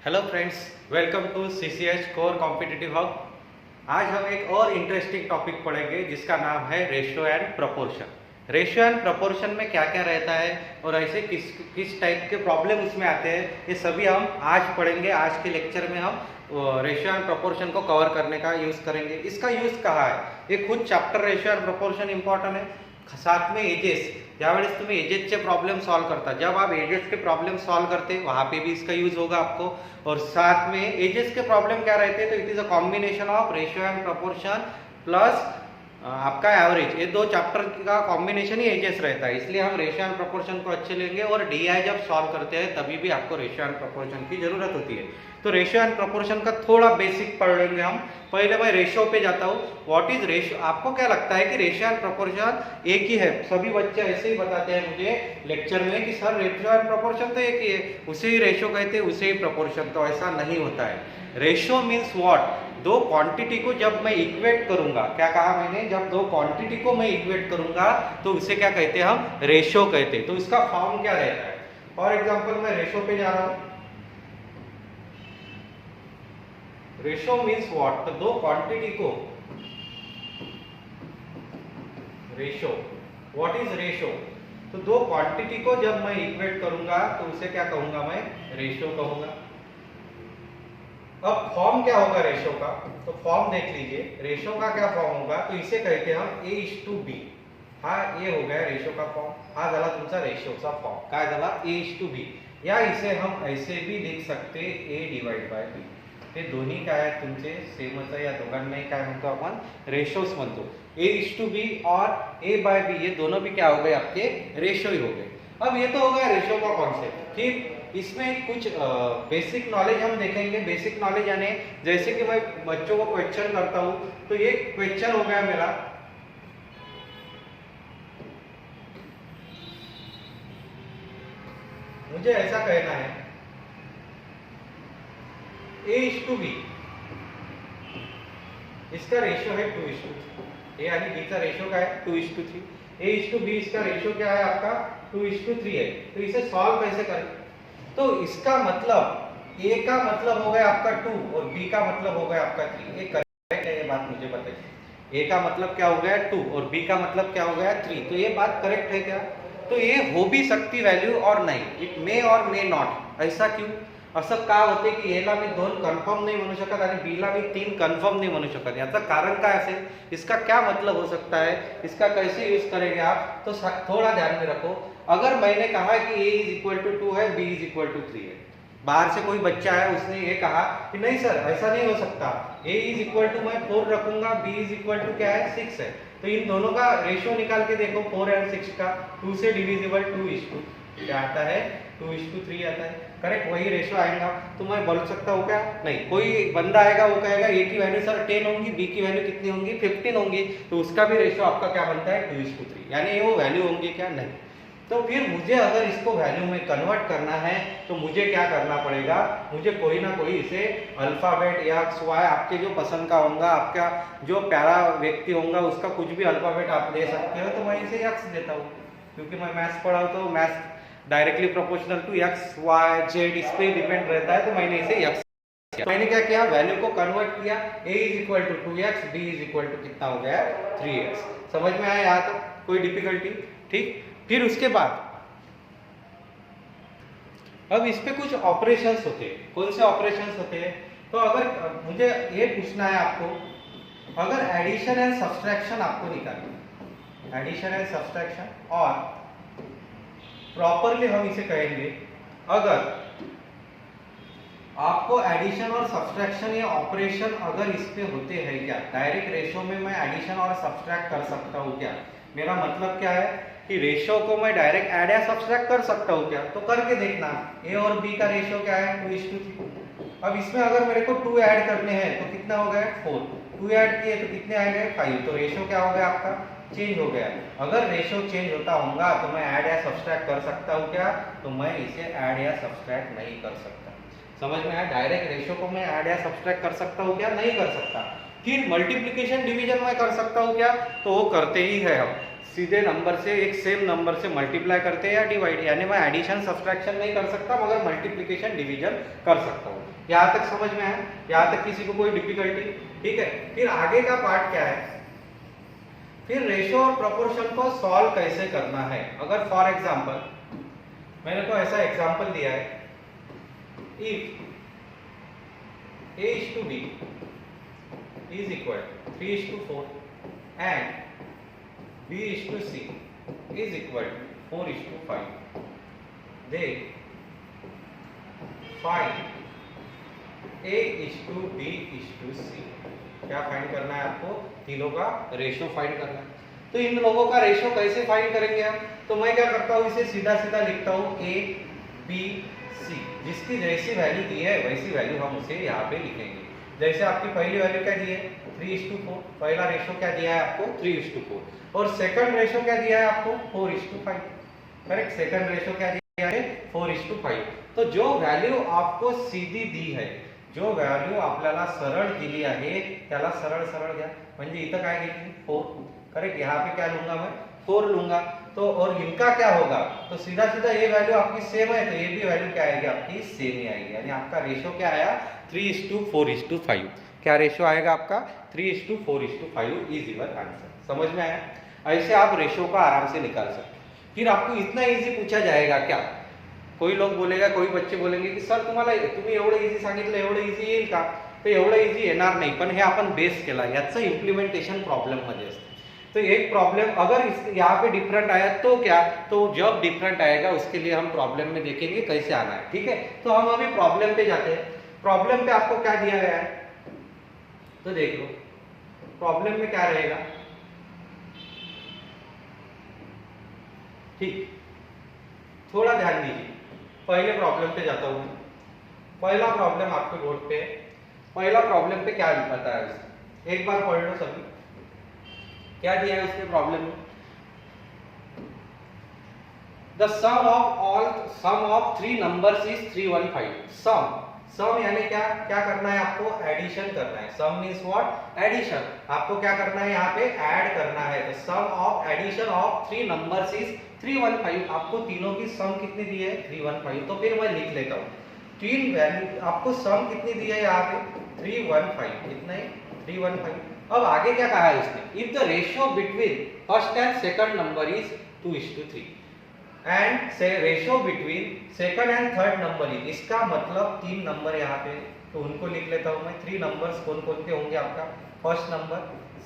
Hello friends, welcome to CCH core competitive hub. आज हम एक और इंटरेस्टिंग टॉपिक पढ़ेंगे जिसका नाम है ratio and proportion. Ratio and proportion में क्या क्या रहता है और ऐसे किस किस टाइप के प्रॉब्लम उसमें आते हैं, ये सभी हम आज पढ़ेंगे। आज के लेक्चर में हम रेशियो एंड प्रोपोर्शन को कवर करने का यूज़ करेंगे। इसका यूज़ कहाँ है, ये खुद chapter ratio and proportion important है, साथ में एजेस। ज्यावेळेस तुम्ही एजेसचे प्रॉब्लेम सॉल्व करता, जब आप एजेस के प्रॉब्लम सॉल्व करते वहां पे भी इसका यूज होगा आपको। और साथ में एजेस के प्रॉब्लम क्या रहते हैं, तो it is a combination of ratio and proportion plus आपका एवरेज। ये दो चैप्टर का कॉम्बिनेशन ही एजेस रहता है, इसलिए हम रेशियो एंड प्रोपोर्शन को अच्छे लेंगे। और डीआई जब सॉल्व करते हैं तभी भी आपको रेशियो एंड प्रोपोर्शन की जरूरत होती है। तो रेशियो एंड प्रोपोर्शन का थोड़ा बेसिक पढ़ लेंगे हम। पहले मैं रेशियो पे जाता हूँ। What is ratio? आपको क्या लगता है कि रेशियो एंड प्रोपोर्शन एक ही है? सभी बच्चे ऐसे ही बताते हैं मुझे लेक्चर में कि सर रेशियो एंड प्रोपोर्शन तो एक ही है, उसे ही रेशियो कहते हैं, उसे ही प्रोपोर्शन। तो ऐसा नहीं होता है। Ratio means what? दो क्वांटिटी को जब मैं इक्वेट करूंगा, क्या कहा मैंने, जब दो क्वांटिटी को मैं इक्वेट करूंगा तो उसे क्या कहते हैं, हम रेशियो कहते हैं। तो इसका फॉर्म क्या रहता है? फॉर एग्जांपल मैं रेशियो पे जा रहा हूं। Ratio means what? तो दो क्वांटिटी को रेशियो। What is ratio? तो दो क्वांटिटी को जब मैं इक्वेट करूंगा तो उसे क्या कहूंगा, मैं रेशियो कहूंगा। अब फॉर्म क्या होगा रेशियो का? तो फॉर्म देख लीजिए, रेशियो का क्या फॉर्म होगा, तो इसे कहते हैं हम A:B। हा ये हो गया रेशियो का फॉर्म, हा झाला तुमचा रेशियोचा फॉर्म, काय झाला A:B। या इसे हम ऐसे भी लिख सकते A/B। हे दोन्ही काय आहेत तुमचे सेमच आहे, या दोघांनाही काय म्हणतो आपण, रेशियोज म्हणतो। A:B और A/B ये दोनों भी क्या हो गए, आपके रेशियो ही हो गए। अब ये तो हो गया रेशियो का कॉन्सेप्ट। ठीक, इसमें कुछ बेसिक नॉलेज हम देखेंगे। बेसिक नॉलेज यानी जैसे कि मैं बच्चों को क्वेश्चन करता हूं, तो ये क्वेश्चन हो गया मेरा, मुझे ऐसा कहना है A:B, इसका रेशियो है 2:3। ए यानी बी का रेशियो क्या है, 2:3। A:B इसका रेशियो क्या है आपका, 2:3 है। तो इसे सॉल्व कैसे करें? तो इसका मतलब ए का मतलब हो गया आपका 2 और बी का मतलब हो गया आपका 3। ये करेक्ट है? ये बात मुझे बताइए। ए का मतलब क्या हो गया 2 और बी का मतलब क्या हो गया 3। तो ये बात करेक्ट है क्या? तो ये हो भी सकती वैल्यू और नहीं, इट मे और मे नॉट। ऐसा क्यों? असं का होते की एला मी 2 कन्फर्म नहीं म्हणू शकत आणि बी ला मी 3 कन्फर्म नहीं म्हणू शकत? याचं कारण काय असेल? इसका क्या मतलब हो सकता है? इसका कैसे यूज करेंगे आप? तो थोड़ा ध्यान में रखो। अगर मैंने कहा कि A=2 है, B=3 है, बाहर से कोई बच्चा है, उसने ये कहा कि नहीं सर ऐसा नहीं हो सकता, A= मैं 4 रखूंगा, B= क्या है 6 है। तो इन दोनों का रेशियो निकाल के देखो, 4 एंड 6 का, 2 से डिविजिबल 2:2 क्या आता है, 2:3 आता है। करेक्ट, वही रेशियो आएगा। तो मैं बोल सकता हूँ क्या? नहीं। कोई बंदा आएगा, वो कहेगा ए की वैल्यू सर 10 होंगी, बी की वैल्यू कितनी होंगी, 15 होंगी, तो उसका भी रेशियो आपका क्या बनता है, 2:3। यानी वो वैल्यू होंगी क्या? नहीं। तो फिर मुझे अगर इसको वैल्यू में कन्वर्ट करना है तो मुझे क्या करना पड़ेगा, मुझे कोई ना कोई इसे अल्फाबेट या XY आपके जो पसंद का होगा, आपका जो प्यारा व्यक्ति होगा उसका कुछ भी अल्फाबेट आप दे सकते हो। तो मैं इसे X देता हूँ, क्योंकि मैं मैथ्स पढ़ाता हूँ, maths directly proportional to X, Y, Z इस पे डिपेंड रहता है। तो मैंने इसे X, मैंने क्या किया, वैल्यू को कन्वर्ट किया। A=2x, B= कितना हो गया 3x। समझ में आया यहाँ तक? कोई डिफिकल्टी? ठीक। फिर उसके बाद अब इस पे कुछ ऑपरेशंस होते हैं। कौन से ऑपरेशंस होते हैं? तो अगर मुझे ये पूछना है आपको, अगर एडिशन एंड सब्सट्रैक्शन आपको निकालना, एडिशन एंड सब्सट्रैक्शन, और प्रॉपरली हम इसे कहेंगे, अगर आपको एडिशन और सब्सट्रैक्शन ये ऑपरेशन अगर इस पे होते हैं क्या, डायरेक्ट रेशियो में मैं एडिशन और सब्सट्रैक्ट कर सकता हूँ क्या? मेरा मतलब क्या है कि रेशियो को मैं डायरेक्ट ऐड या सब्सट्रैक्ट कर सकता हूँ क्या? तो करके देखना। ए और बी का रेशियो क्या है, 2:3। अब इसमें अगर मेरे को 2 ऐड करने हैं तो कितना हो गया 4, 2 ऐड किए तो कितने आ गए 5। तो रेशियो क्या हो गया आपका, चेंज हो गया। अगर रेशियो चेंज होता होगा तो मैं ऐड या सब्सट्रैक्ट कर सकता हूँ क्या? तो मैं इसे ऐड या सब्सट्रैक्ट नहीं कर सकता। समझ में आया? डायरेक्ट रेशियो को मैं ऐड या सब्सट्रैक्ट कर सकता हूँ क्या? नहीं कर सकता। फिर मल्टीप्लिकेशन डिवीजन में कर सकता हूँ क्या? तो वो करते ही है हम। सीधे नंबर से, एक सेम नंबर से मल्टीप्लाई करते हैं या डिवाइड, यानी मैं एडिशन सब्सट्रैक्शन नहीं कर सकता मगर मल्टीप्लिकेशन डिवीजन कर सकता हूँ। यहाँ तक समझ में आया? यहाँ तक किसी को कोई डिफिकल्टी? ठीक है, फिर आगे का पार्ट क्या है, फिर रेशो और प्रोपोर्शन को सॉल्व कैसे करना है। अगर फॉर एग्जांपल मैंने तो ऐसा एग्जांपल दिया है, if A/B is equal 3:4 and B/C is equal to 4:5, then find A/B/C। क्या फाइंड करना है आपको? तीनों का रेशो फाइंड करना है। तो इन लोगों का रेशो कैसे फाइंड करेंगे हम? तो मैं क्या करता हूँ, इसे सीधा सीधा लिखता हूँ A/B/C, जिसकी जैसी वैल्यू दी है वैसी वैल्यू हम उसे यहाँ पे लिखेंगे। जैसे आपकी पहली वैल्यू क्या दी है 3:4, पहला रेशो क्या दिया है आपको 3:4, और सेकंड रेशो क्या दिया है आपको 4:5। करेक्ट, सेकंड रेशो क्या दिया है 4:5। तो जो वैल्यू आपको सीधी दी है, जो वैल्यू आपल्याला सरळ दिली आहे त्याला सरळ सरळ घ्या, म्हणजे इथं काय घेतली 4। करेक्ट, यहाँ पे क्या लूंगा मैं 4 लूंगा। तो और इनका क्या होगा, तो सीधा सीधा ये वैल्यू आपकी सेम है तो ये भी वैल्यू क्या आएगी आपकी सेम ही आएगी, यानी आपका रेशो क्या आया 3:4:5। क्या रेशो आएगा आपका 3:4:5 इज योर आंसर। समझ में आया? ऐसे आप रेशो का आराम से निकाल सकते। फिर आपको इतना इजी पूछा जाएगा क्या, कोई लोग बोलेगा, कोई बच्चे बोलेंगे की सर तुम्हाला तुम्ही एवढं इजी सांगितलं, एवढं इजी येईल का? तो एवढं इजी येणार नाही, पण हे आपण बेस केला, याचं इम्प्लिमेंटेशन प्रॉब्लम मध्ये असते। तो एक प्रॉब्लम अगर यहाँ पे डिफरेंट आया तो क्या, तो जब डिफरेंट आएगा उसके लिए हम प्रॉब्लम में देखेंगे कैसे आना है। ठीक है, तो हम अभी प्रॉब्लम पे जाते हैं। प्रॉब्लम पे आपको क्या दिया गया है, तो देख लो प्रॉब्लम में क्या रहेगा। ठीक, थोड़ा ध्यान दीजिए, पहले प्रॉब्लम पे जाता हूं। पहला प्रॉब्लम आपके बोर्ड पे, पहला प्रॉब्लम पे क्या बताया है उसने, एक बार पढ़ लो सभी। क्या दिया है उसने प्रॉब्लम में, the sum of 3 numbers is 315। Sum यानी क्या, क्या करना है आपको, एडिशन करना है। Sum means what, addition. आपको क्या करना है यहाँ पे, ऐड करना है। तो sum of addition of 3 numbers is 315। आपको तीनों की सम कितनी दी है 315। तो फिर मैं लिख लेता हूँ, तीन वैल्यू आपको सम कितनी दी है यहाँ पे 315, कितना है 315। अब आगे क्या कहा है उसने, if the ratio between first and second number is 2:3 and the ratio between second and third number is, इसका मतलब 3 नंबर यहाँ पे, तो उनको लिख लेता हूँ मैं। 3 नंबर्स कौन कौन के होंगे आपका, फर्स्ट नंबर,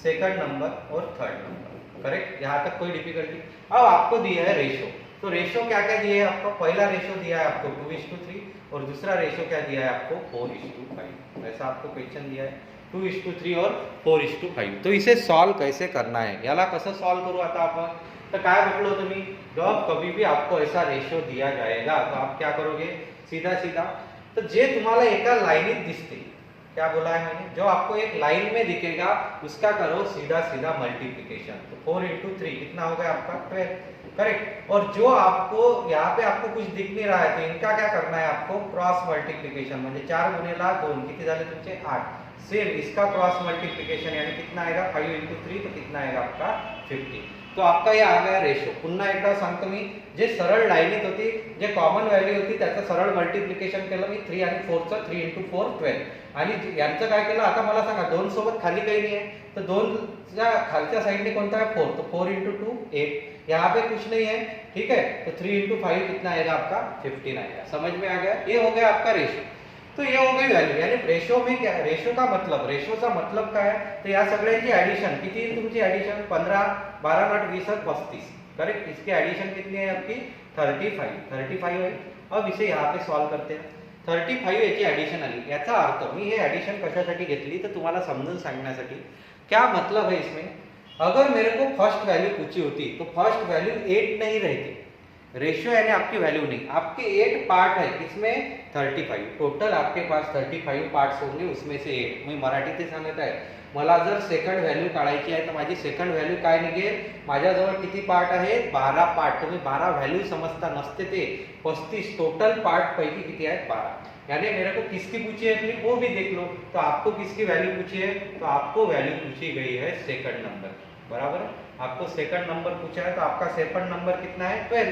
सेकंड नंबर और थर्ड नंबर। करेक्ट, यहाँ तक कोई डिफिकल्टी? अब आपको दिया है रेशियो, तो रेशियो क्या क्या दिया है आपको, पहला रेशियो दिया है आपको 2:3 और दूसरा रेशियो क्या दिया है आपको 4:5। ऐसा आपको क्वेश्चन दिया है 2:3 और 4:5। तो इसे सॉल्व कैसे करना है, याला कसं सॉल्व करू आता आपण, तो काय म्हटलं तुम्ही, जब कभी भी आपको ऐसा रेशियो दिया जाएगा तो आप क्या करोगे, सीधा सीधा तो जे तुम्हाला एका लाइनित दिसते, क्या बोला है मैंने, जो आपको एक लाइन में दिखेगा उसका करो सीधा सीधा मल्टीप्लिकेशन। तो 4:3 कितना हो गया आपका 12। करेक्ट, और जो आपको यहाँ पे आपको कुछ दिख नहीं रहा है तो इनका क्या करना है आपको, क्रॉस मल्टीप्लिकेशन, म्हणजे 4 गुणिला 2 किती झाले तुमचे 8। सेम इसका क्रॉस मल्टीप्लिकेशन यानी कितना आएगा 5 × 3, तो कितना आएगा आपका 50। तो आपका ये आ गया रेशो। पुन्हा एकदा सांगतो मी, जे सरळ लाईनीत होती, जे कॉमन व्हॅल्यू होती त्याचं सरळ मल्टिप्लिकेशन केलं मी 3 आणि 4 चं, 3 × 4 12, आणि यांचं काय केलं, आता मला सांगा 2 सोबत खाली काही नहीं है, तो 2 च्या खालच्या साइडने कोणता है 4, तो 4 × 2 8, यहाँ पे कुछ नहीं है। ठीक है, तो 3 × 5 कितना आएगा आपका 15 आएगा। समझ में आ गया, ये हो गया आपका रेशो। तो ये हो गई वैल्यू, यानी रेशो में क्या, रेशो का मतलब, रेशोचा मतलब काय आहे, तर या सगळ्यांची ऍडिशन किती येईल तुमची, ऍडिशन 15 12 8 20 35। करेक्ट, इसकी एडिशन कितनी है आपकी 35 है। अब इसे यहाँ पे सॉल्व करते हैं। 35 याची एडिशन आली, याचा अर्थ मी हे एडिशन कशासाठी घेतली तर तुम्हाला समजून सांगण्यासाठी। क्या मतलब है इसमें, अगर मेरे को फर्स्ट वैल्यू पूछी होती तो फर्स्ट वैल्यू 8 नहीं रहती, रेशियो यानी आपकी वैल्यू नहीं, आपके 8 पार्ट है, किसमें 35, टोटल आपके पास 35 पार्ट्स होंगे, उसमें से 8। मी मराठीत सांगत आहे, मला जर सेकंड व्हॅल्यू काढायची आहे तर माझी सेकंड व्हॅल्यू काय निघेल, माझ्याजवळ किती पार्ट आहेत 12 पार्ट। तुम्ही 12 व्हॅल्यू समजता, नसते ते 35, टोटल पार्ट पैकी किती आहेत 12। यानी मेरे को किसकी पूछी है वो भी देख लो, तो आपको किसकी वैल्यू पूछी है, तो आपको वैल्यू पूछी गई है सेकंड नंबर, बराबर है। आपको सेकंड नंबर पूछा है, तो आपका सेकंड नंबर कितना है 12।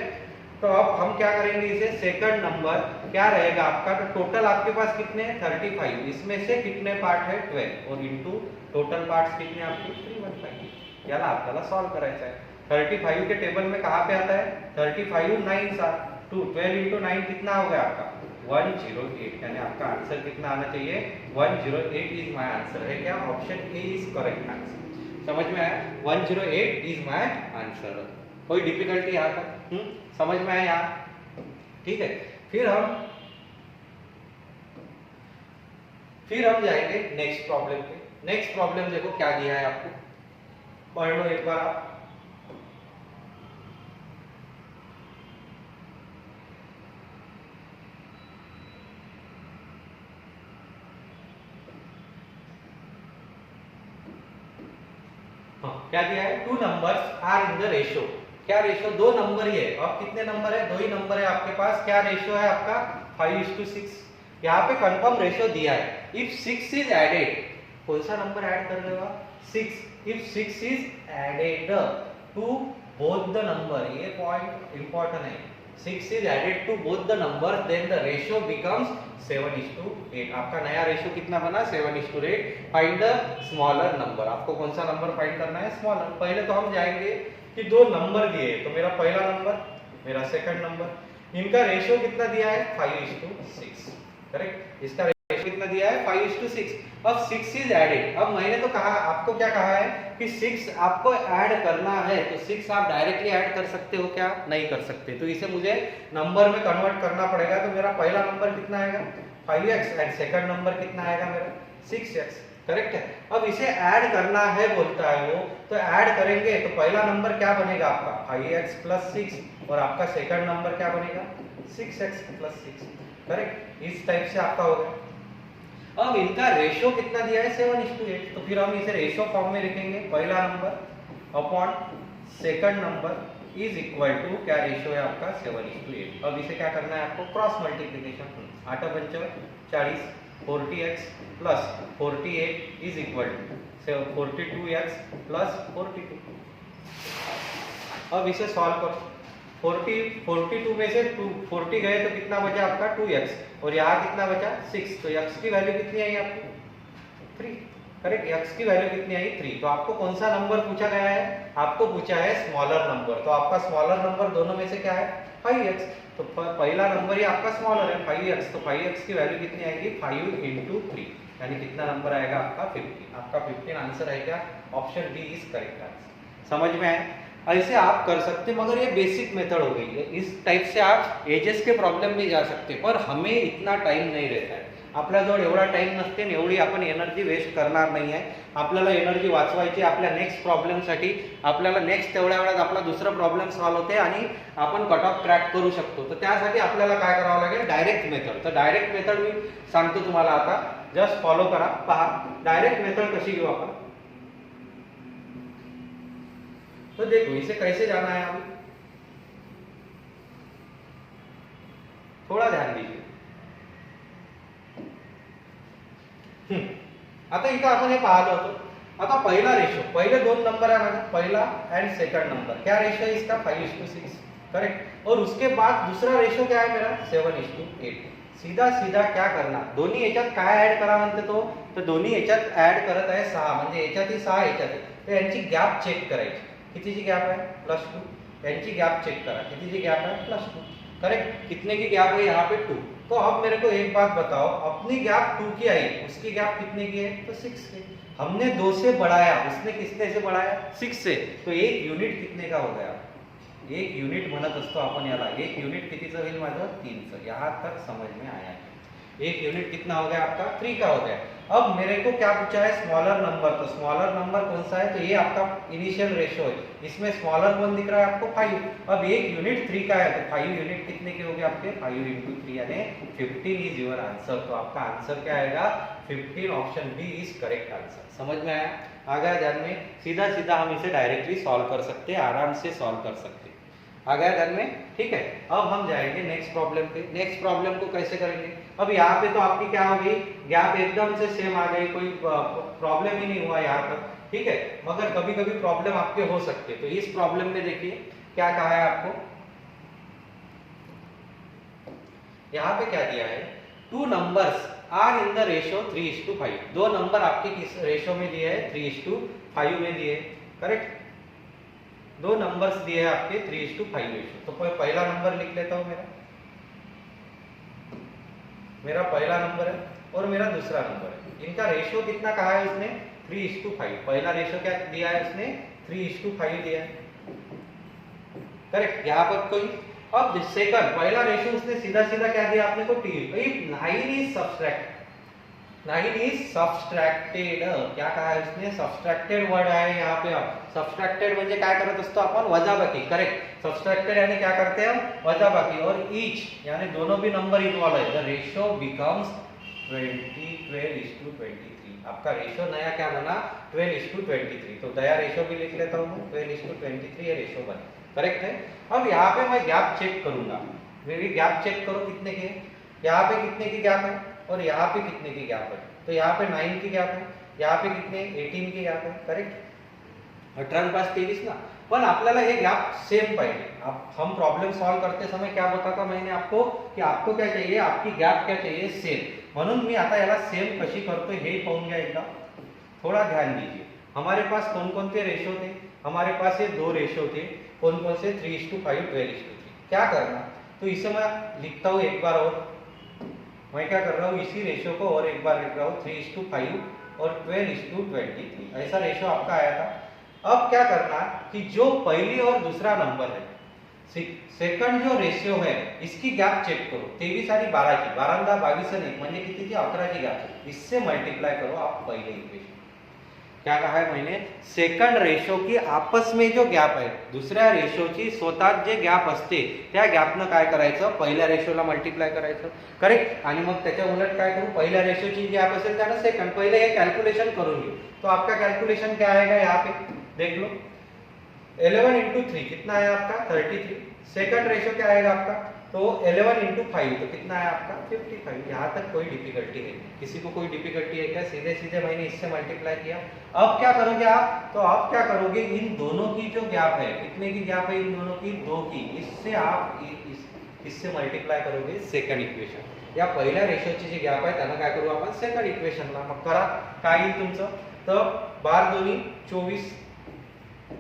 तो अब हम क्या करेंगे, इसे सेकंड नंबर क्या रहेगा आपका, तो टोटल आपके पास कितने हैं 35, इसमें से कितने पार्ट है 12 और इनटू टोटल पार्ट्स कितने आपके 315। याला आपल्याला सॉल्व करायचा है। 35 के टेबल में कहाँ पे आता है 35 9 7 2 12 इंटू 9 कितना हो गया आपका 108, यानी आपका आंसर कितना आना चाहिए 108 इज माय आंसर। है क्या, option A is correct answer. समझ में आया, 108 इज माय आंसर। कोई डिफिकल्टी यहाँ तक समझ में आया यहाँ, ठीक है। फिर हम जाएंगे नेक्स्ट प्रॉब्लम पे। नेक्स्ट प्रॉब्लम देखो क्या दिया है आपको, पढ़ लो एक बार आप। क्या दिया है, 2 numbers are in the ratio. क्या रेशियो, 2 नंबर ही है। अब कितने नंबर है, 2 ही नंबर है आपके पास। क्या रेशियो है आपका 5:6। यहाँ पे कंफर्म रेशियो दिया है। इफ 6 इज एडेड, कौन सा नंबर ऐड कर रहे हो आप 6। If 6 is added to both the number, ये पॉइंट इंपॉर्टेंट है। 6 is added to both the numbers, then the ratio becomes 7:8। आपका नया रेशियो कितना बना 7:8। फाइंड द स्मॉलर नंबर, आपको कौन सा नंबर फाइंड करना है स्मॉलर। पहले तो हम जाएंगे कि 2 नंबर दिए, तो मेरा पहला नंबर, मेरा सेकंड नंबर, इनका रेशियो कितना दिया है 5:6। करेक्ट, इसका रेशियो कितना दिया है 5:6। अब 6 इज एडेड। अब मैंने तो कहा, आपको क्या कहा है कि 6 आपको ऐड करना है, तो 6 आप डायरेक्टली ऐड कर सकते हो क्या, नहीं कर सकते। तो इसे मुझे नंबर में कन्वर्ट करना पड़ेगा। तो मेरा पहला नंबर कितना आएगा 5x एंड सेकंड नंबर कितना आएगा मेरा 6x। करेक्ट है। अब इसे ऐड करना है बोलता है वो, तो ऐड करेंगे तो पहला नंबर क्या बनेगा आपका 5x + 6 और आपका सेकंड नंबर क्या बनेगा 6x + 6। करेक्ट, इस टाइप से आपका हो गया। अब इनका रेशियो कितना दिया है 7:8, तो फिर हम इसे रेशियो फॉर्म में लिखेंगे। पहला number upon second number is equal to, क्या रेशियो है आपका 7:8। अब इसे क्या करना है आपको cross multiplication. 8 × 5 40, 40x + 48 is equal to 42x + 42। अब इसे सॉल्व करो। 42 में से 40 गए तो कितना बचा आपका 2x, और यहाँ कितना बचा 6। तो x की वैल्यू कितनी आई आपकी 3। करेक्ट, x की वैल्यू कितनी आई 3। तो आपको कौन सा नंबर पूछा गया है, आपको पूछा है स्मॉलर नंबर। तो आपका स्मॉलर नंबर दोनों में से क्या है 5x। तो पहला नंबर ही आपका स्मॉलर है 5x। तो 5x की वैल्यू कितनी आएगी 5 × 3, यानी कितना नंबर आएगा आपका 15। आपका 15 आंसर है क्या, option D is correct answer. समझ में आया, ऐसे आप कर सकते, मगर ये बेसिक मेथड हो गई है। इस टाइप से आप एजेस के प्रॉब्लेम में जा सकते, पर हमें इतना टाइम नहीं रहता है। आपल्याजवळ एवढा टाइम नसते, एवढी आपण एनर्जी वेस्ट करणार नाही आहे। आपल्याला एनर्जी वाचवायची आपल्या नेक्स्ट प्रॉब्लेमसाठी। आपल्याला नेक्स्ट तेवढ्या वेळात आपला दुसरा प्रॉब्लेम सॉल्व होते आणि आपण कट ऑफ क्रॅक करू शकतो। तर त्यासाठी आपल्याला काय करावं लागेल, डायरेक्ट मेथड। तर डायरेक्ट मेथड मी सांगतो तुम्हाला आता, जस्ट फॉलो करा। पहा डायरेक्ट मेथड कशी घेऊ आपण। तो देखो इसे कैसे जाना है अभी, थोड़ा ध्यान दीजिए। आता इथं आपण हे पाहत होतो। आता पहिला रेशियो, पहले 2 नंबर है माझा, पहला एंड सेकंड नंबर। क्या रेशियो है इसका 5:6। करेक्ट, और उसके बाद दूसरा रेशियो क्या है मेरा 7:8। सीधा सीधा क्या करना, दोन्ही याच्यात काय ऍड करा म्हणते तो, तर दोन्ही याच्यात ऍड करत आहे 6, म्हणजे याच्यातही 6 याच्यात, तर यांची गॅप चेक करायची। कितनी गैप है +2, यांची गैप चेक करा कितनी गैप है +2। करेक्ट, कितने की गैप है यहाँ पे 2। तो अब मेरे को एक बात बताओ, अपनी गैप 2 की आई, उसकी गैप कितने की है तो 6 की। हमने 2 से बढ़ाया, उसने कितने से बढ़ाया 6 से, तो 1 यूनिट कितने का हो गया 1 यूनिट म्हणत असतो आपण याला। 1 यूनिट कितीचं होईल माझं 3चं। यहाँ तक समझ में आया है। 1 यूनिट कितना हो गया आपका 3 का हो गया। अब मेरे को क्या पूछा है स्मॉलर नंबर, तो स्मॉलर नंबर कौन सा है, तो ये आपका इनिशियल रेशियो है। इसमें स्मॉलर कौन दिख रहा है आपको 5। अब 1 यूनिट 3 का है, तो 5 यूनिट कितने के हो गए आपके 5 × 3, यानी 15 इज योर आंसर। तो आपका आंसर क्या आएगा 15, option B is correct answer. समझ में आया, आ गया ध्यान में। सीधा सीधा हम इसे डायरेक्टली सॉल्व कर सकते हैं, आराम से सॉल्व कर सकते हैं। आ गया ध्यान में, ठीक है। अब हम जाएंगे नेक्स्ट प्रॉब्लम पे। नेक्स्ट प्रॉब्लम को कैसे करेंगे, अब यहाँ पे तो आपकी क्या हो गई, गैप एकदम से सेम आ गई, कोई प्रॉब्लम ही नहीं हुआ यहाँ पर। ठीक है, मगर कभी कभी प्रॉब्लम आपके हो सकते हैं। तो इस प्रॉब्लम में देखिए क्या कहा है आपको, यहाँ पे क्या दिया है, two numbers are in the ratio 3:5। दो नंबर आपके किस रेशियो में दिए हैं, 3:5 में दिए, करेक्ट। दो नंबर्स दिए हैं आपके 3:5 रेशियो। तो पहला नंबर लिख लेता हूं, मेरा पहला नंबर है और मेरा दूसरा नंबर है। इनका रेशियो कितना कहा है उसने, 3:5। पहला रेशियो क्या दिया है उसने, 3:5 दिया है, करेक्ट। यहाँ पर कोई, अब सेकंड पहला रेशियो उसने सीधा सीधा क्या दिया आपने को, 9 इज सब्सट्रैक्ट, 9 इज सब्सट्रॅक्टेड। क्या कहा है उसने, सब्सट्रॅक्टेड वर्ड आहे यहाँ पे। सब्सट्रॅक्टेड म्हणजे काय करत असतो आपण, वजाबाकी, करेक्ट। सब्सट्रॅक्टेड यानी क्या करते हैं हम, वजाबाकी। और ईच यानी दोनों भी नंबर इन्वॉल्व है, द रेशियो बिकम्स 12:23। आपका रेशियो नया क्या बना, 12:23। तो नया रेशियो भी लिख लेता हूँ मैं, 12:23 ये रेशियो बना, करेक्ट है। अब यहाँ पे मैं गैप चेक करूंगा, मेरी गैप चेक करो कितने के, यहाँ पे कितने की गैप है और यहाँ पे कितने की गैप है। तो यहाँ पे 9 की गैप है, यहाँ पे कितने, 18 की गैप है, करेक्ट। 18 पास 23 ना। पण आपल्याला हे गॅप सेम पाहिजे। हम प्रॉब्लेम सॉल्व करते समय क्या बताता मैंने आपको कि आपको क्या चाहिए, आपकी गॅप क्या चाहिए, सेम। म्हणून मी आता याला सेम कशी करतोय हे पाहून घ्या एकदा, थोड़ा ध्यान दीजिए। हमारे पास कौन कौन से रेशियो थे, हमारे पास ये दो रेशियो थे, कौन कौन से, 3:5, 12:3। क्या करना, तो इसे मैं लिखता हूँ एक बार और, मैं क्या कर रहा हूँ, इसी रेशियो को और एक बार लिख रहा हूँ, 3:5 और 12:23। ऐसा रेशियो आपका आया था। अब क्या करना कि जो पहली और दूसरा नंबर है, सेकंड जो रेशियो है इसकी गॅप चेक करो, 23 आणि 12 की, 12 22 आणि 1 म्हणजे कितीची, 11 की गॅप, इससे मल्टीप्लाई करो आप पहले इक्वेशन। क्या कहा है मैंने, सेकंड रेशो की आपस में जो गॅप आहे, दुसऱ्या रेशोची स्वतः जे गॅप असते त्या गॅपनं काय करायचं, पहिल्या रेशोला मल्टिप्लाय करायचं, करेक्ट। आणि मग त्याच्या उलट काय करू, पहिल्या रेशोची गॅप असेल त्याला सेकंड, पहले हे कॅल्क्युलेशन करून घेऊ। तो आपका कैलकुलेशन क्या आएगा, यहाँ पे देख लो, 11 into 3 कितना है आपका, 33। सेकंड रेशियो क्या आएगा आपका, तो 11 into 5 तो कितना है आपका, 55। यहाँ तक कोई डिफिकल्टी है, किसी को कोई डिफिकल्टी है क्या, सीधे सीधे मैंने इससे मल्टीप्लाई किया। अब क्या करोगे आप, तो आप क्या करोगे, इन दोनों की जो गॅप है, कितने की गॅप है इन दोनों की, 2 की, इससे आप इससे मल्टीप्लाई करोगे सेकंड इक्वेशन। या पहिल्या रेशियोची जी गॅप आहे त्यांना काय करू आपण, सेकंड इक्वेशनला। मग करा, काय येईल तुमचं, तर 12 दूनी 24,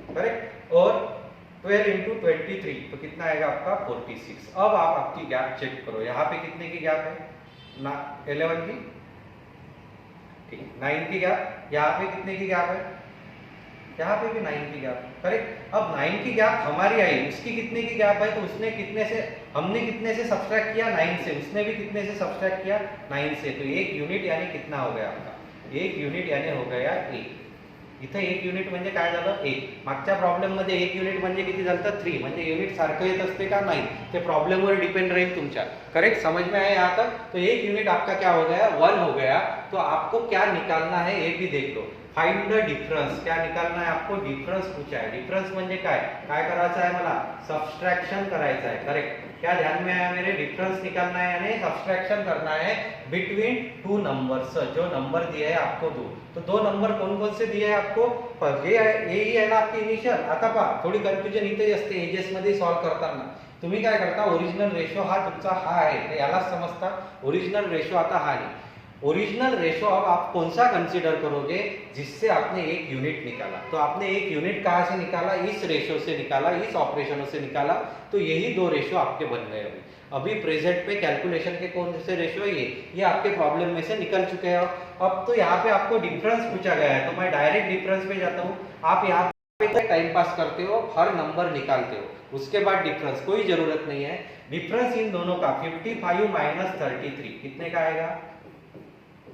करेक्ट, और 12 into 23 तो कितना आएगा आपका, 46। अब आप आपकी गैप चेक करो, यहाँ पे कितने की गैप है ना, 11 की, ठीक, 9 की गैप, यहाँ पे कितने की गैप है, यहाँ पे भी 9 की गैप, करेक्ट। अब 9 की गैप हमारी आई, उसकी कितने की गैप है, तो उसने कितने से, हमने कितने से सब्सट्रैक्ट किया, 9 से, उसने भी कितने से सब्सट्रैक्ट किया, 9 से। तो 1 यूनिट यानी कितना हो गया आपका, 1 यूनिट यानी हो गया 1। इथे 1 युनिट म्हणजे काय झालं, 1। मागच्या प्रॉब्लेम मध्ये 1 युनिट म्हणजे किती झालं, 3। म्हणजे युनिट सारखं येत असते का, नाही, ते प्रॉब्लेम वर डिपेंड रहेल तुमच्या, करेक्ट। समझ में आया यहाँ तक। तो 1 यूनिट आपका क्या हो गया, 1 हो गया। तो आपको क्या निकालना है ये भी देख लो, फाइंड द डिफरेंस। क्या निकालना है आपको, डिफरेंस पूछा है। डिफरेंस म्हणजे काय करायचं आहे मला, सबट्रैक्शन करायचं आहे, करेक्ट। क्या ध्यान में आया मेरे, डिफरेंस निकालना है यानी सबट्रैक्शन करना है बिटवीन टू नंबर्स। जो नंबर दिए है आपको दो, तो दो नंबर कौन कौन से दिए है आपको, हे ही आहे ना आपकी इनिशियल। आता पहा थोडी कन्फ्युजन इथे असते एजेस मध्ये सॉल्व करताना। तुम्ही काय करता, ओरिजिनल रेशो हा तुमचा हा आहे, यालाच समजता ओरिजिनल रेशो। आता हा आहे ओरिजिनल रेशो। अब आप कौन सा कंसीडर करोगे, जिससे आपने 1 यूनिट निकाला। तो आपने 1 यूनिट कहाँ से निकाला, इस रेशो से निकाला, इस ऑपरेशनों से निकाला। तो यही 2 रेशो आपके बन गए। अभी प्रेजेंट पे कैलकुलेशन के कौन से रेशो है, ये आपके प्रॉब्लम में से निकल चुके हैं। अब तो यहाँ पे आपको डिफरेंस पूछा गया है, तो मैं डायरेक्ट डिफरेंस पे जाता हूँ। आप यहाँ पे टाइम पास करते हो, हर नंबर निकालते हो, उसके बाद डिफरेंस, कोई जरूरत नहीं है। डिफरेंस इन दोनों का 55 माइनस 33 कितने का आएगा,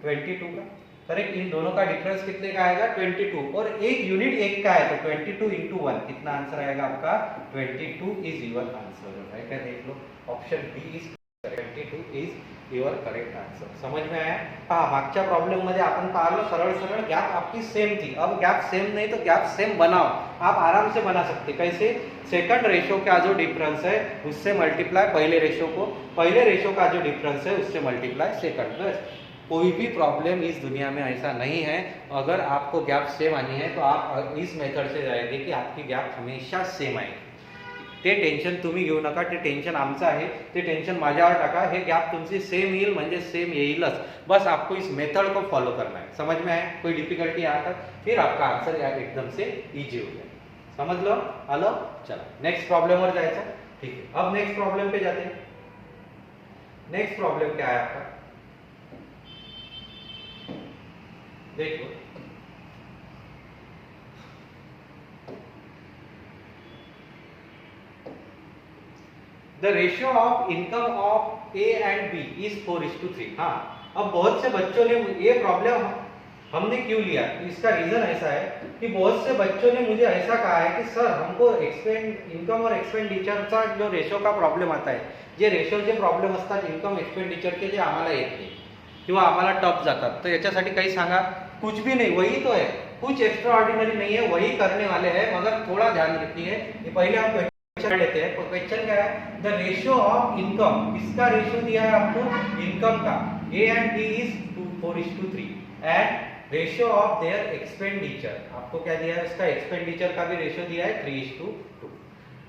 22 का, करेक्ट। इन दोनों का डिफरेंस कितने का आएगा, 22। और 1 यूनिट 1 का है, तो 22 into 1 कितना आंसर आएगा आपका, 22 इज योर आंसर। क्या देख लो, option B is 22 is your correct answer. समझ में आया। हाँ, मागच्या प्रॉब्लेम मध्ये आपण पाहिलं सरळ सरळ गॅप आपकी सेम थी। अब गॅप सेम नहीं तो गॅप सेम बनाओ, आप आराम से बना सकते। कैसे, सेकंड रेशो का जो डिफरेंस है उससे मल्टीप्लाई पहले रेशो को, पहले रेशो का जो डिफरेंस है उससे मल्टीप्लाई सेकंड। बस कोई भी प्रॉब्लम इस दुनिया में ऐसा नहीं है। अगर आपको गैप सेम आनी है तो आप इस मेथड से जाएंगे कि आपकी गॅप हमेशा सेम आहे। ते टेन्शन तुम्ही घेऊ नका, ते टेन्शन आमचं आहे, ते टेन्शन माझ्यावर टाका। हे गॅप तुमची सेम येईल म्हणजे सेम येईलच, बस आपको इस मेथड को फॉलो करना है। समझ में आया? कोई डिफिकल्टी आया था फिर आपका आंसर यार एकदम से इजी हो गया। समझ लो? आलो, चलो नेक्स्ट प्रॉब्लम वर जायचं। ठीक है, अब नेक्स्ट प्रॉब्लम पे जाते हैं। नेक्स्ट प्रॉब्लम क्या है आपका, देखो the ratio of income of A and B is 4:3। हाँ, अब बहुत से बच्चों ने ये प्रॉब्लम हमने क्यों लिया, इसका रीजन ऐसा है कि बहुत से बच्चों ने मुझे ऐसा कहा है कि सर हमको इनकम और एक्सपेंडिचरचा जो रेशो का प्रॉब्लेम आता है, जे रेशोचे प्रॉब्लेम असतात इनकम एक्सपेंडिचरचे, जे आम्हाला येत नाही किंवा आम्हाला टफ जातात, तर याच्यासाठी काही सांगा। कुछ भी नहीं, वही तो है, कुछ एक्स्ट्रा ऑर्डिनरी नहीं है, वही करने वाले हैं, मगर थोड़ा ध्यान रखिए। ये पहले हम क्वेश्चन लेते हैं। क्वेश्चन क्या है, द रेशियो ऑफ इनकम, इसका रेशियो दिया है आपको इनकम का, A and B is 4:3 and ratio of their expenditure, आपको क्या दिया है, उसका एक्सपेंडिचर का भी रेशियो दिया है 3:2।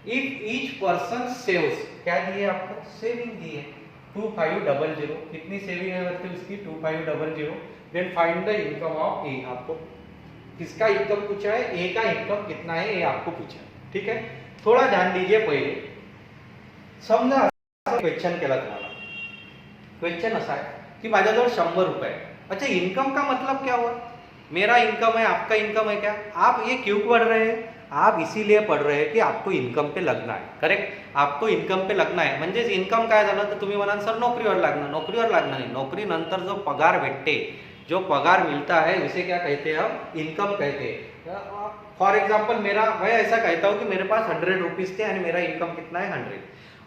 इफ ईच पर्सन सेव्स, क्या दिए आपको, सेविंग दी है 2500, कितनी सेविंग है बच्चे उसकी 2500। Then find the income of A, आपको किसका इनकम पूछा है, ए का इनकम कितना है ये आपको पूछा है। ठीक है, थोड़ा ध्यान दीजिए। पहिले समजा क्वेश्चन केला तुम्हाला, क्वेश्चन असा आहे की माझ्याजवळ 100 रुपये। अच्छा, इनकम का मतलब क्या हुआ, मेरा इनकम है, आपका इनकम है क्या? आप ये क्यों पढ़ रहे हैं, आप इसीलिए पढ़ रहे हैं की आपको इनकम पे लगना है। करेक्ट, आपको इनकम पे लगना है म्हणजे इनकम काय झालं तर तुम्ही म्हणाल सर नोकरीवर लागणं, नोकरीवर लागणं नाही, नोकरी नंतर जो पगार भेटते, जो पगार मिलता है उसे क्या कहते हैं हम, इनकम कहते हैं। फॉर एग्जाम्पल मैं ऐसा कहता हूँ कि मेरे पास 100 रुपीज थे और मेरा इनकम कितना है 100,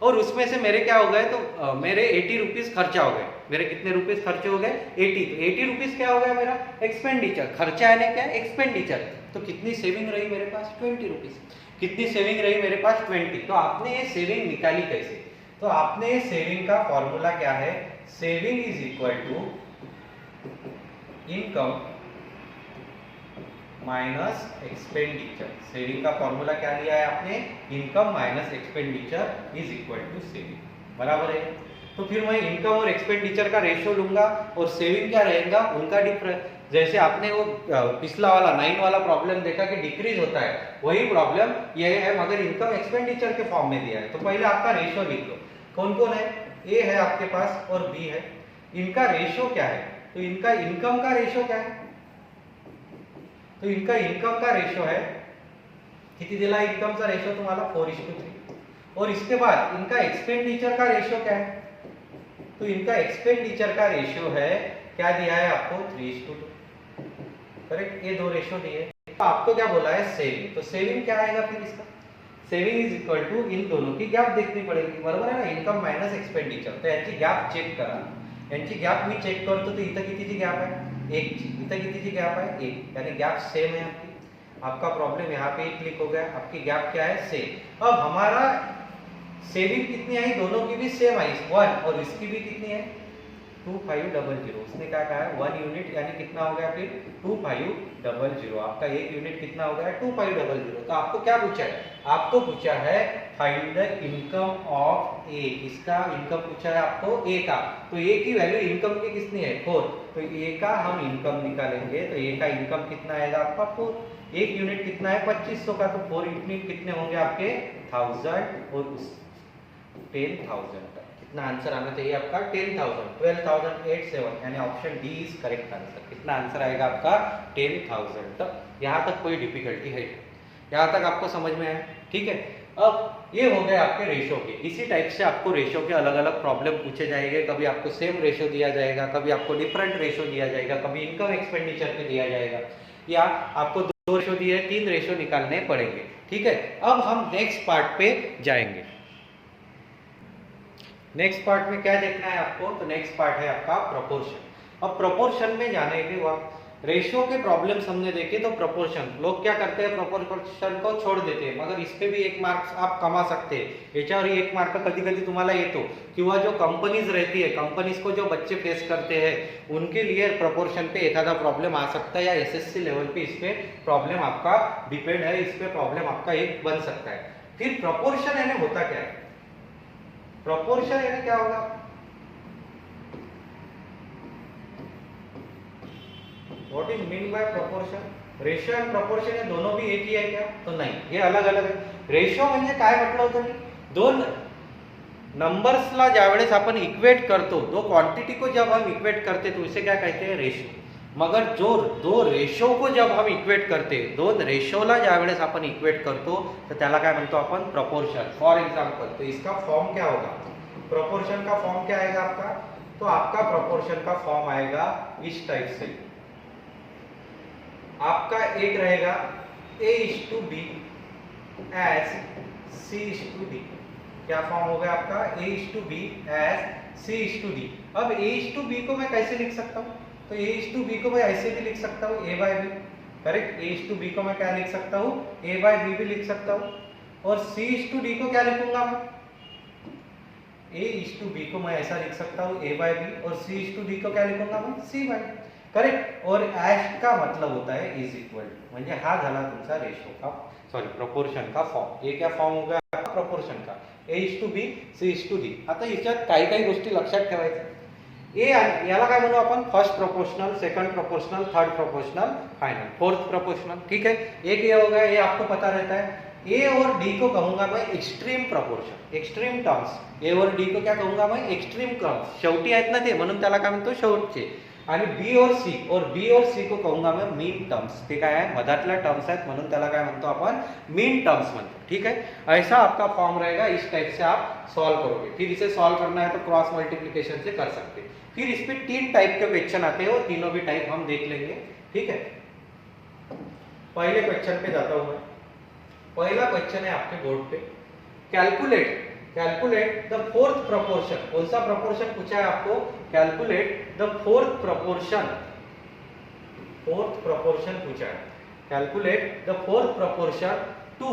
और उसमें से मेरे क्या हो गए, तो मेरे 80 रुपीज खर्चा हो गए। मेरे कितने रुपीज खर्चे हो गए, 80। तो 80 रुपीज क्या हो गया मेरा एक्सपेंडिचर, खर्चा यानी क्या, एक्सपेंडिचर। तो कितनी सेविंग रही मेरे पास, 20 रुपीज। कितनी सेविंग रही मेरे पास, 20। तो आपने ये सेविंग निकाली कैसे, तो आपने ये सेविंग का फॉर्मूला क्या है, saving is equal to income minus expenditure. Saving का फॉर्मूला क्या लिया है आपने, income minus expenditure is equal to saving, बराबर है। तो फिर मैं इनकम और एक्सपेंडिचर का रेशियो लूंगा और सेविंग क्या रहेगा, उनका डिफरेंस। जैसे आपने वो पिछला वाला 9 वाला प्रॉब्लम देखा कि डिक्रीज होता है, वही प्रॉब्लम ये है, मगर इनकम एक्सपेंडिचर के फॉर्म में दिया है। तो पहले आपका रेशियो लिख लो, कौन कौन है, ए है आपके पास और बी है। इनका रेशियो क्या है, तो इनका इनकम का रेशियो क्या है, तो इनका इनकम का रेशियो है, किती दिला इनकमचा रेशियो तुम्हाला 4:3। और इसके बाद इनका एक्सपेंडिचर का रेशियो क्या है, तो इनका एक्सपेंडिचर का रेशियो है, क्या दिया है आपको 3:2। करेक्ट, ये दो रेशियो दिए। तो आपको क्या बोला है, सेविंग। तो सेविंग क्या आएगा फिर इसका, सेविंग इज इक्वल टू इन दोनों की गॅप देखनी पडेगी, बरोबर आहे ना, इनकम मायनस एक्सपेंडिचर। तर यांची गॅप चेक करा, यांची गॅप मी चेक करतो, तो इथं कितीची गॅप आहे, 1 ची। इथं कितीची गॅप आहे, 1, यानी गॅप सेम है आपकी। आपका प्रॉब्लम यहाँ पे ही क्लिक हो गया, आपकी गैप क्या है, सेम। अब हमारा सेविंग कितनी आई, दोनों की भी सेम आई 1, और इसकी भी कितनी है 2500। उसने क्या कहा है 1 यूनिट, यानी कितना हो गया फिर 2500। आपका 1 यूनिट कितना हो गया 2500। तो आपको क्या पूछा है, आपको पूछा है फाइंड द इनकम ऑफ ए। इसका इनकम पूछा है आपको ए का, तो ए की वैल्यू इनकम की कितनी है 4, तो ए का हम इनकम निकालेंगे। तो ए का इनकम कितना आएगा आपका 4, 1 यूनिट कितना है 2500 का, तो 4 यूनिट कितने होंगे आपके 1000 और 10,000 का कितना आंसर आना चाहिए आपका 10,000, 12,087, यानी option D is correct answer. कितना आंसर आएगा आपका 10,000 तक। यहाँ तक कोई डिफिकल्टी है, यहाँ तक आपको समझ में आया, ठीक है। अब ये हो गए आपके रेशो के। इसी टाइप से आपको रेशो के अलग अलग प्रॉब्लम पूछे जाएंगे। कभी आपको सेम रेशो दिया जाएगा, कभी आपको डिफरेंट रेशो दिया जाएगा, कभी इनकम एक्सपेंडिचर पे दिया जाएगा, या आपको 2 रेशो दिए 3 रेशो निकालने पड़ेंगे, ठीक है। अब हम नेक्स्ट पार्ट पे जाएंगे। नेक्स्ट पार्ट में क्या देखना है आपको, तो नेक्स्ट पार्ट है आपका प्रोपोर्शन। अब प्रोपोर्शन में जाने के बाद रेशियो के प्रॉब्लम्स हमने देखे तो प्रोपोर्शन, लोग क्या करते हैं प्रोपोर्शन को छोड़ देते हैं, मगर इस पे भी 1 मार्क्स आप कमा सकते हैं। याच्यावर 1 मार्क कधी कधी तुम्हाला येतो, किंवा जो कंपनीज रहती है, कंपनीज को जो बच्चे फेस करते हैं उनके लिए प्रोपोर्शन पे एखादा प्रॉब्लम आ सकता है, या एसएससी लेवल पे इस पे प्रॉब्लम आपका डिपेंड है, इस पे प्रॉब्लम आपका एक बन सकता है। फिर प्रोपोर्शन यानी होता क्या है, प्रोपोर्शन यानी क्या होगा, what is mean by proportion? Ratio and proportion हे दोनों भी एक ही है क्या? तो नहीं, हे अलग अलग आहे. रेशियो म्हणजे काय म्हटलं होतं मी, दोन नंबर्सला ज्यावेळेस आपण इक्वेट करतो, दो क्वांटिटी को जब हम इक्वेट करते तो उसे क्या कहते हैं, रेशियो. मगर जो दो रेशो को जब हम इक्वेट करते, दोन रेशोला ज्यावेळेस आपण इक्वेट करतो तर त्याला काय म्हणतो आपण, प्रोपोर्शन. फॉर एग्जांपल, तो इसका फॉर्म क्या होगा, प्रोपोर्शन का फॉर्म क्या आएगा आपका, तो आपका प्रोपोर्शन का फॉर्म आएगा इस टाइप से. आपका एक रहेगा A/B as C/D. क्या फॉर्म हो गया आपका, A/B as C/D. अब A/B को मैं कैसे लिख सकता हूं, तो A/B को मैं ऐसे भी लिख सकता हूं A/B. करेक्ट, A/B को मैं क्या लिख सकता हूं, A/B भी लिख सकता हूं. और C/D को क्या लिखूंगा मैं, A/B को मैं ऐसा लिख सकता हूं A/B, और C/D को क्या लिखूंगा मैं, C/D. करेक्ट. और एश का मतलब होता है इज इक्वल टू, म्हणजे हा झाला तुमचा रेशो का, सॉरी प्रोपोर्शन का फॉर्म. ये क्या फॉर्म होगा प्रोपोर्शन का, A/B C/D. आता याच्यात काही काही गोष्टी लक्षात ठेवायच्या. ए याला काय म्हणू आपण, first proportional, second proportional, third proportional, final fourth proportional. ठीक है, एक ये हो गया, ये आपको पता रहता है. ए और डी को कहूंगा मैं एक्सट्रीम प्रोपोर्शन, एक्सट्रीम टर्म्स. ए और डी को क्या कहूंगा मैं, एक्सट्रीम टर्म्स. शेवटी आहेत ना ते, म्हणून त्याला काय म्हणतो शेवटचे. आणि बी और सी को कहूंगा मैं मीन टर्म्स. ते काय आहे, मधातल्या टर्म्स आहेत, म्हणून त्याला काय म्हणतो आपण, मीन टर्म्स म्हणतो. ठीक है, ऐसा आपका फॉर्म रहेगा. इस टाइप से आप सॉल्व करोगे. फिर इसे सॉल्व करना है तो क्रॉस मल्टीप्लिकेशन से कर सकते हैं. फिर इस पे 3 टाइप के क्वेश्चन आते हैं, और तीनों भी टाइप हम देख लेंगे. ठीक है, पहले क्वेश्चन पे जाता हूं मैं. पहला क्वेश्चन है आपके बोर्ड पे, कैलकुलेट द फोर्थ प्रोपोर्शन. कौन सा प्रोपोर्शन पूछा है आपको, कैलकुलेट द फोर्थ प्रोपोर्शन पूछा है. Calculate the fourth proportion to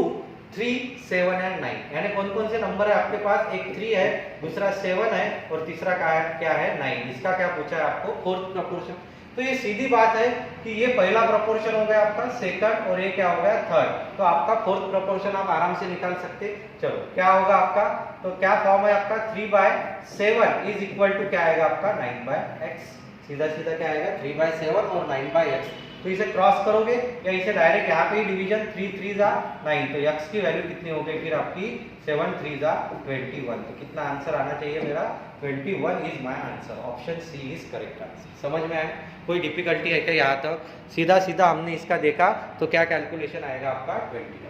3, 7 and 9. यानी कौन कौन से नंबर है आपके पास, एक 3 है, दूसरा 7 है, और तीसरा क्या है 9. इसका क्या पूछा है आपको, फोर्थ प्रोपोर्शन. तो ये सीधी बात है कि ये पहला प्रोपोर्शन हो गया आपका, सेकंड, और ये क्या हो गया थर्ड. तो आपका फोर्थ प्रोपोर्शन आप आराम से निकाल सकते. चलो क्या होगा आपका, तो क्या फॉर्म है आपका, 3/7 इज इक्वल टू क्या आएगा आपका 9/x. सीधा सीधा क्या आएगा 3/7 और 9/x. तो इसे क्रॉस करोगे या इसे डायरेक्ट यहाँ पे ही डिवीजन, 3 3 जा 9, तो x की वैल्यू कितनी हो गई फिर आपकी 7 3 जा 21. तो कितना आंसर आना चाहिए मेरा, 21 is my answer. Option C is correct answer. समझ में आया, कोई डिफिकल्टी है क्या यहाँ तक, सीधा सीधा हमने इसका देखा तो क्या कैलकुलेशन आएगा आपका 21.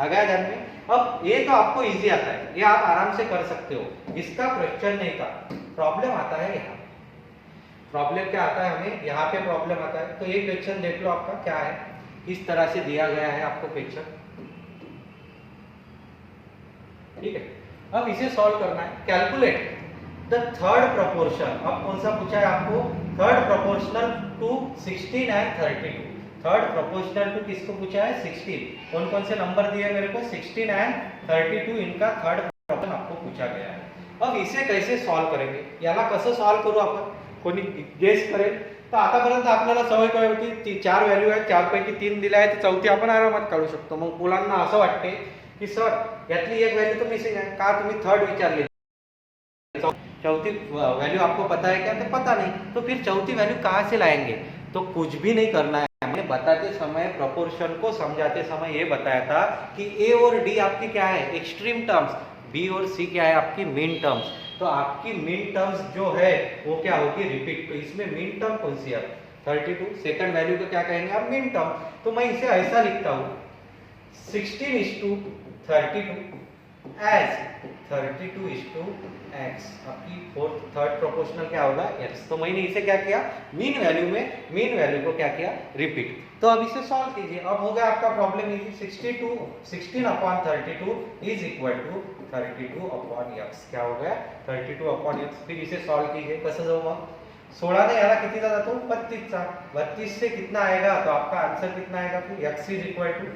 आ गया ध्यान में. अब ये तो आपको इजी आता है, ये आप आराम से कर सकते हो. इसका क्वेश्चन नहीं था, प्रॉब्लम आता है यहाँ. प्रॉब्लम क्या आता है हमें, यहाँ पे प्रॉब्लम आता है. तो ये क्वेश्चन देख लो आपका क्या है, इस तरह से दिया गया है आपको क्वेश्चन. ठीक है, अब इसे सॉल्व करना है. Calculate the third proportion. अब कौन सा पूछा है आपको, third proportional to 16 and 32. Third proportional to किसको पूछा है, 16. कौन कौन से नंबर दिए मेरे को, 16 एंड 32. इनका थर्ड प्रोपोर्शन आपको पूछा गया है. अब इसे कैसे सॉल्व करेंगे, याला कसं सॉल्व करू आपण, कोणी गेस करेल. तर आतापर्यंत आपल्याला सवय काय होती, 4 व्हॅल्यू आहेत, 4 पैकी 3 दिल्या आहेत, चौथी आपण आरामात काढू शकतो. मग मुलांना असं वाटते की सर यातली एक व्हॅल्यू तो मिसिंग आहे, का तुम्ही थर्ड विचारली, चौथी वैल्यू आपको पता है क्या, तो पता नहीं, तो फिर चौथी वैल्यू कहाँ से लाएंगे. तो कुछ भी नहीं करना है. हमने बताते समय, प्रोपोर्शन को समझाते समय ये बताया था कि ए और डी आपकी क्या है, एक्सट्रीम टर्म्स, बी और सी क्या है आपकी मीन टर्म्स. तो आपकी मीन टर्म्स जो है वो क्या होगी, रिपीट. तो इसमें मीन टर्म कौन सी है, 32. सेकंड वैल्यू को क्या कहेंगे आप, मीन टर्म. तो मैं इसे ऐसा लिखता हूं, 16:32 as 32:x. आपकी थर्ड प्रोपोर्शनल क्या होगा, x. तो मैंने इसे क्या किया, मीन वैल्यू को क्या किया, रिपीट. तो अब इसे सॉल्व कीजिए. अब हो गया आपका problem easy. 16/32 is equal to 32/x. क्या हो गया 32/x. फिर इसे सॉल्व कीजिए. कसं जाऊ मग, 16 ने याला कितीचा जातो 32चा, 32 से कितना आएगा तो आपका आंसर कितना आएगा फिर x is equal to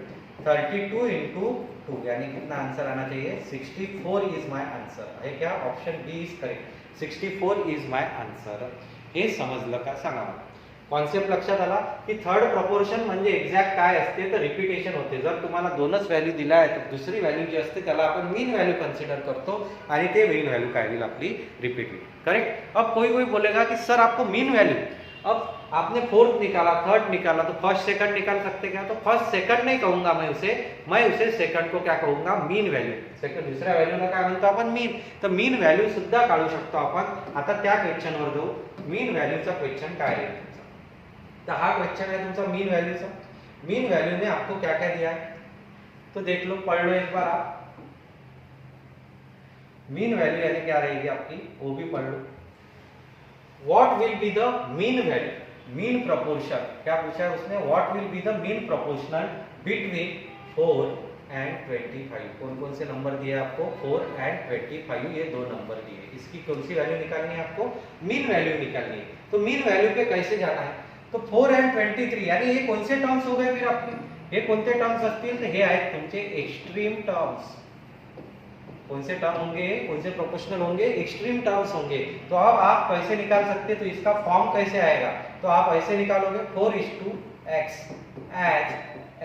32 into 2 यानी कितना आंसर आना चाहिए 64 इज माय आंसर है क्या option B is correct 64 is my answer. हे समजलं का सांगा मला. कॉन्सेप्ट लक्षात आला की थर्ड प्रपोर्शन म्हणजे एक्झॅक्ट काय असते तर रिपीटेशन होते. जर तुम्हाला दोनच व्हॅल्यू दिला आहे तर दुसरी व्हॅल्यू जी असते त्याला आपण मीन व्हॅल्यू कन्सिडर करतो आणि ते मीन व्हॅल्यू काय होईल आपली रिपीट होईल. करेक्ट. अब कोई बोलेगा कि सर आपको मीन वैल्यू, अब आपने फोर्थ निकाला थर्ड निकाला तो फर्स्ट सेकंड निकाल सकते क्या? तो फर्स्ट सेकंड नहीं कहूंगा मैं उसे सेकंड को क्या कहूंगा मीन व्हॅल्यू. सेकंड दुसऱ्या व्हॅल्यूला काय म्हणतो आपण मीन. तर मीन व्हॅल्यू सुद्धा काढू शकतो आपण. आता त्या क्वेश्चनवर जाऊ. मीन व्हॅल्यूचा क्वेश्चन काय आहे तुमचा. तो हाँ क्वेश्चन है तुमचा मीन वैल्यू का. मीन वैल्यू ने आपको क्या क्या दिया है तो देख लो, पढ़ लो एक बार आप. मीन वैल्यू यानी क्या रहेगी आपकी वो भी पढ़ लो. What will be the mean value, mean proportion क्या पूछा है उसने. What will be the mean proportional between 4 and 25. कौन कौन से नंबर दिए आपको 4 एंड 25 ये दो नंबर दिए. इसकी कौन सी वैल्यू निकालनी है आपको मीन वैल्यू निकालनी है. तो मीन वैल्यू पे कैसे जाना है तो 4 एंड 23 यानी हे कोणते टर्म्स हो गए फिर आपके. हे कोणते टर्म्स असतील तर हे आहेत तुमचे एक्सट्रीम टर्म्स. कौन से टर्म होंगे, कौन से प्रोपोर्शनल होंगे, एक्सट्रीम टर्म्स होंगे. तो अब आप कैसे निकाल सकते तो इसका फॉर्म कैसे आएगा तो आप ऐसे निकालोगे 4:x as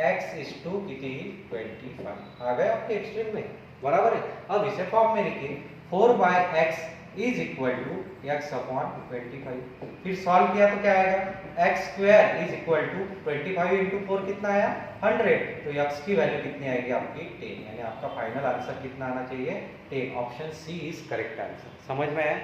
x is to कितनी 25 आ गए आपके एक्सट्रीम में. बराबर है. अब इसे फॉर्म में लिखिए 4/x is equal to x upon 25. फिर सॉल्व किया तो क्या आएगा x square is equal to 25 into 4 कितना आया 100. तो x की वैल्यू कितनी आएगी आपकी 10 यानी आपका फाइनल आंसर कितना आना चाहिए 10. Option C is correct answer. समझ में आया.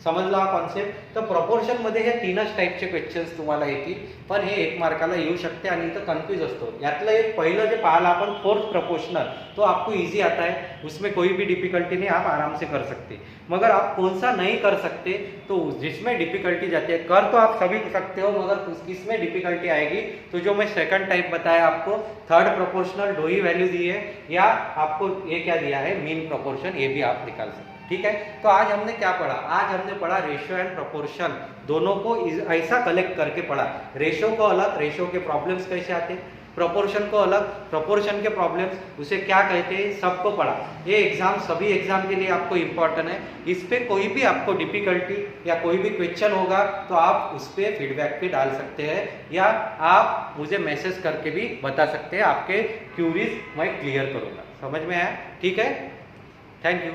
समजला हा कॉन्सेप्ट. तर प्रपोर्शन मध्ये हे तीनच टाईपचे क्वेश्चन्स तुम्हाला येतील पण हे 1 मार्काला येऊ शकते आणि इथं कन्फ्यूज असतो. यातलं एक पहिलं जे पाहिलं आपण फोर्थ प्रपोर्शनल तो आपको इजी आता है, उसमें कोई भी डिफिकल्टी नहीं, आप आराम से कर सकते. मगर आप कौन सा नहीं कर सकते तो जिसमें डिफिकल्टी जाती है कर तो आप सभी सकते हो मगर किसमें डिफिकल्टी आएगी तो जो मैं सेकंड टाइप बताया आपको थर्ड प्रोपोर्शनल दो ही वैल्यू दी है या आपको ये क्या दिया है मीन प्रोपोर्शन ये भी आप निकाल सकते. ठीक है. तो आज हमने क्या पढ़ा, आज हमने पढ़ा रेशियो एंड प्रोपोर्शन दोनों को ऐसा कलेक्ट करके पढ़ा. रेशियो को अलग, रेशियो के प्रॉब्लम्स कैसे आते, प्रोपोर्शन को अलग, प्रोपोर्शन के प्रॉब्लम्स उसे क्या कहते हैं सबको पढ़ा. ये एग्जाम सभी एग्जाम के लिए आपको इम्पोर्टेंट है. इस पे कोई भी आपको डिफिकल्टी या कोई भी क्वेश्चन होगा तो आप उस पर फीडबैक पे डाल सकते हैं या आप मुझे मैसेज करके भी बता सकते हैं. आपके क्यूरीज मैं क्लियर करूंगा. समझ में आया. ठीक है. Thank you.